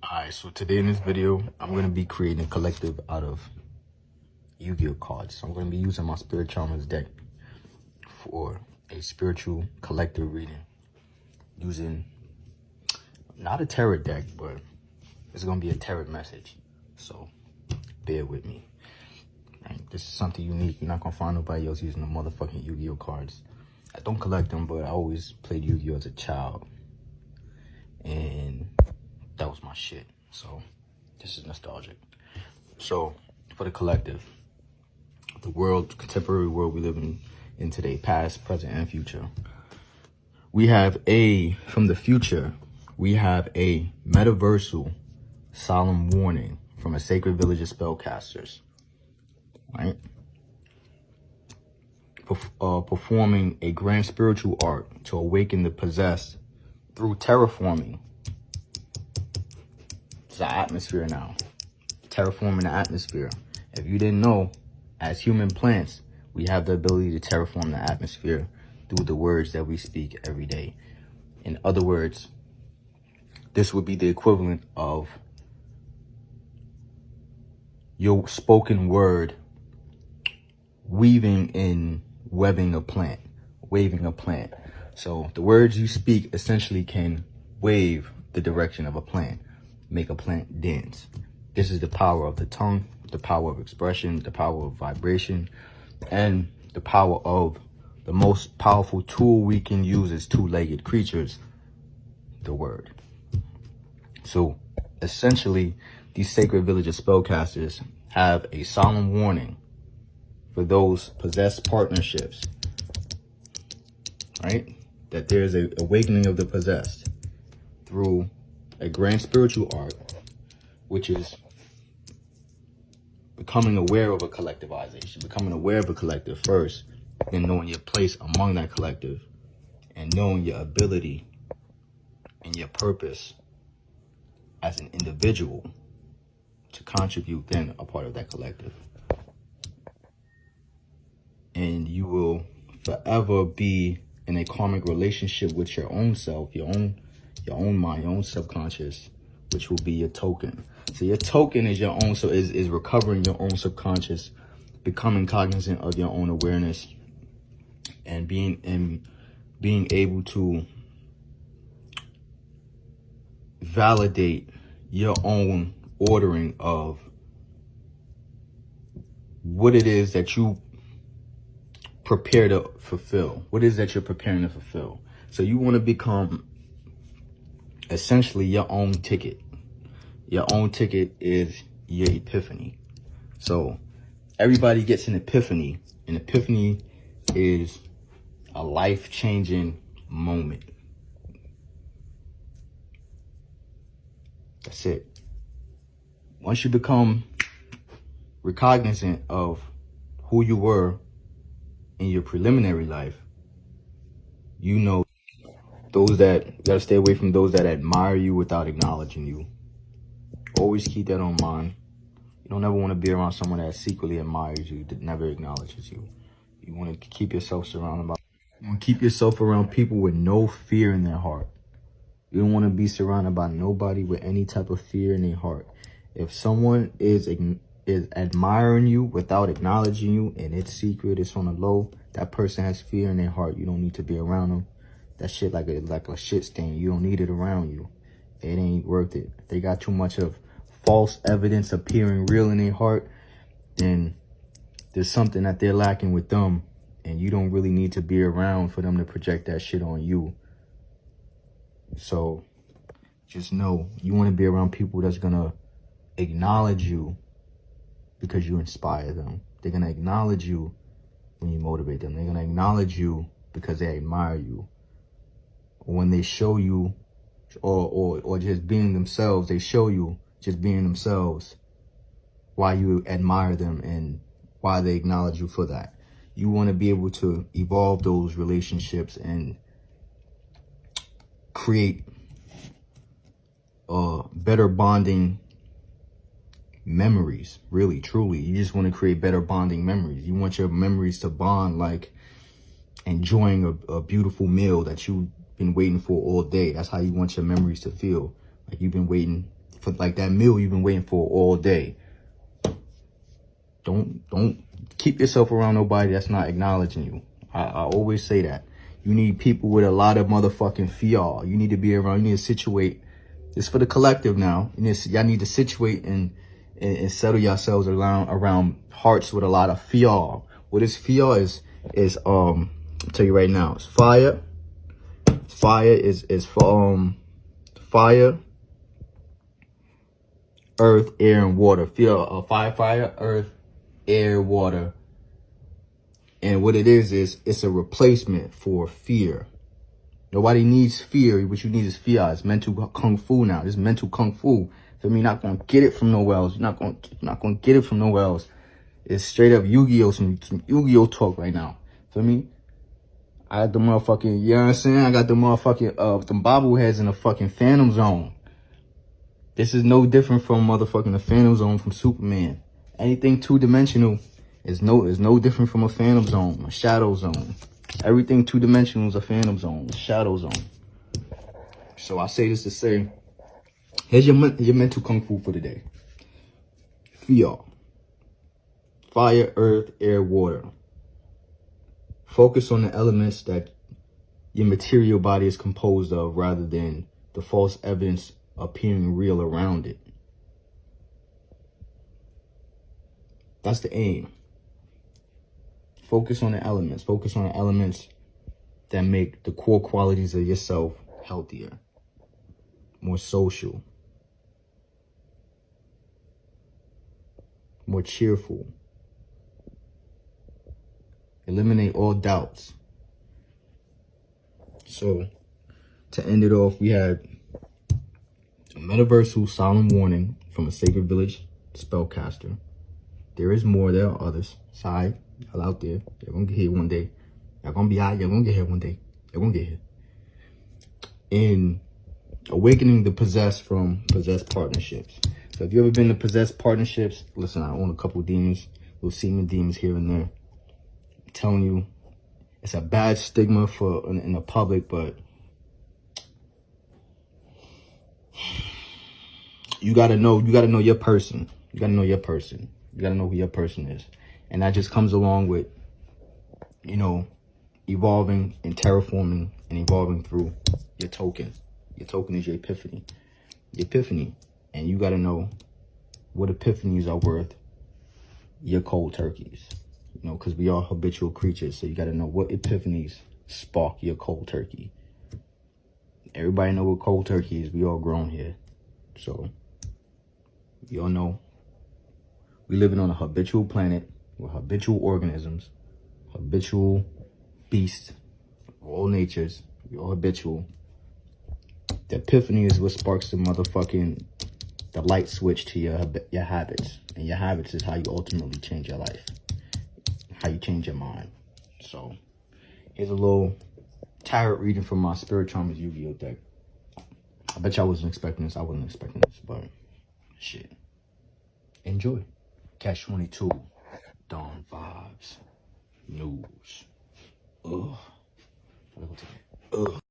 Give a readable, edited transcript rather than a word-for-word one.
Alright, so today in this video, I'm going to be creating a collective out of Yu-Gi-Oh cards. So I'm going to be using my Spirit Charmers deck for a spiritual collective reading. Using, not a tarot deck, but it's going to be a tarot message. So, bear with me. Right, this is something unique. You're not going to find nobody else using the motherfucking Yu-Gi-Oh cards. I don't collect them, but I always played Yu-Gi-Oh as a child. And that was my shit. So this is nostalgic. So for the collective, the world, contemporary world we live in today, past, present, and future, we have from the future, we have a metaversal solemn warning from a sacred village of spellcasters, right? Performing a grand spiritual art to awaken the possessed through terraforming. It's the atmosphere now. Terraforming the atmosphere. If you didn't know, as human plants, we have the ability to terraform the atmosphere through the words that we speak every day. In other words, this would be the equivalent of your spoken word weaving and webbing a plant, waving a plant. So the words you speak essentially can wave the direction of a plant, make a plant dance. This is the power of the tongue, the power of expression, the power of vibration, and the power of the most powerful tool we can use as two-legged creatures, the word. So essentially, these sacred village of spellcasters have a solemn warning for those possessed partnerships, right? That there's an awakening of the possessed through a grand spiritual art, which is becoming aware of a collectivization, becoming aware of a collective first, then knowing your place among that collective, and knowing your ability and your purpose as an individual to contribute then a part of that collective. And you will forever be in a karmic relationship with your own self, your own mind, your own subconscious, which will be your token. So your token is your own, so is recovering your own subconscious, becoming cognizant of your own awareness, and being able to validate your own ordering of what it is that you prepare to fulfill. What is that you're preparing to fulfill? So you want to become essentially your own ticket. Your own ticket is your epiphany. So everybody gets an epiphany. An epiphany is a life-changing moment. That's it. Once you become recognizant of who you were in your preliminary life, you know those that, you gotta stay away from those that admire you without acknowledging you. Always keep that on mind. You don't ever want to be around someone that secretly admires you, that never acknowledges you. You want to keep yourself around people with no fear in their heart. You don't want to be surrounded by nobody with any type of fear in their heart. If someone is admiring you without acknowledging you, and it's secret, it's on the low, that person has fear in their heart. You don't need to be around them. That shit like a shit stain. You don't need it around you. It ain't worth it. If they got too much of false evidence appearing real in their heart, then there's something that they're lacking with them, and you don't really need to be around for them to project that shit on you. So just know you want to be around people that's gonna acknowledge you because you inspire them. They're gonna acknowledge you when you motivate them. They're gonna acknowledge you because they admire you. When they show you, or just being themselves, they show you just being themselves why you admire them and why they acknowledge you for that. You want to be able to evolve those relationships and create better bonding memories. Really, truly, you just want to create better bonding memories. You want your memories to bond like enjoying a beautiful meal that you've been waiting for all day. That's how you want your memories to feel. Like you've been waiting for like that meal you've been waiting for all day. Don't keep yourself around nobody that's not acknowledging you. I always say that. You need people with a lot of motherfucking fear. You need to be around. You need to situate. It's for the collective now. Y'all need to situate and settle yourselves around hearts with a lot of fear. What is fear is I'll tell you right now. It's fire. Fire is for fire, earth, air, and water. Fire, earth, air, water. And what it is it's a replacement for fear. Nobody needs fear. What you need is fear. It's mental kung fu now. It's mental kung fu. For me, not gonna get it from nowhere else. You're not gonna get it from nowhere else. It's straight up Yu-Gi-Oh! Some Yu-Gi-Oh! Talk right now. For me, I got the motherfucking, you know what I'm saying? I got the motherfucking them bobbleheads in the fucking Phantom Zone. This is no different from motherfucking the Phantom Zone from Superman. Anything two-dimensional is no different from a Phantom Zone, a Shadow Zone. Everything two-dimensional is a Phantom Zone, a Shadow Zone. So I say this to say, here's your mental kung fu for the day. Fear. Fire, earth, air, water. Focus on the elements that your material body is composed of rather than the false evidence appearing real around it. That's the aim. Focus on the elements. Focus on the elements that make the core qualities of yourself healthier, more social, more cheerful. Eliminate all doubts. So, to end it off, we had a metaversal solemn warning from a Sacred Village spellcaster. There is more. There are others. Side, y'all out there. You're going to get here one day. Y'all going to be out. You're going to get here one day. You're going to get here. In awakening the possessed from possessed partnerships. So if you ever been to possessed partnerships, listen, I own a couple demons, little semen demons here and there. I'm telling you, it's a bad stigma in the public, but you gotta know your person. You gotta know your person. You gotta know who your person is. And that just comes along with, you know, evolving and terraforming and evolving through your token. Your token is your epiphany. The epiphany. And you gotta know what epiphanies are worth your cold turkeys. You know, because we are habitual creatures. So you gotta know what epiphanies spark your cold turkey. Everybody know what cold turkey is. We all grown here. So you all know we living on a habitual planet with habitual organisms, habitual beasts of all natures. We all habitual. The epiphany is what sparks the light switch to your habits. And your habits is how you ultimately change your life. How you change your mind. So here's a little tarot reading from my Spirit Charmers Yu-Gi-Oh! Deck. I bet y'all wasn't expecting this. I wasn't expecting this, but shit. Enjoy. Catch 22. Dawn vibes. News. Ugh. Ugh.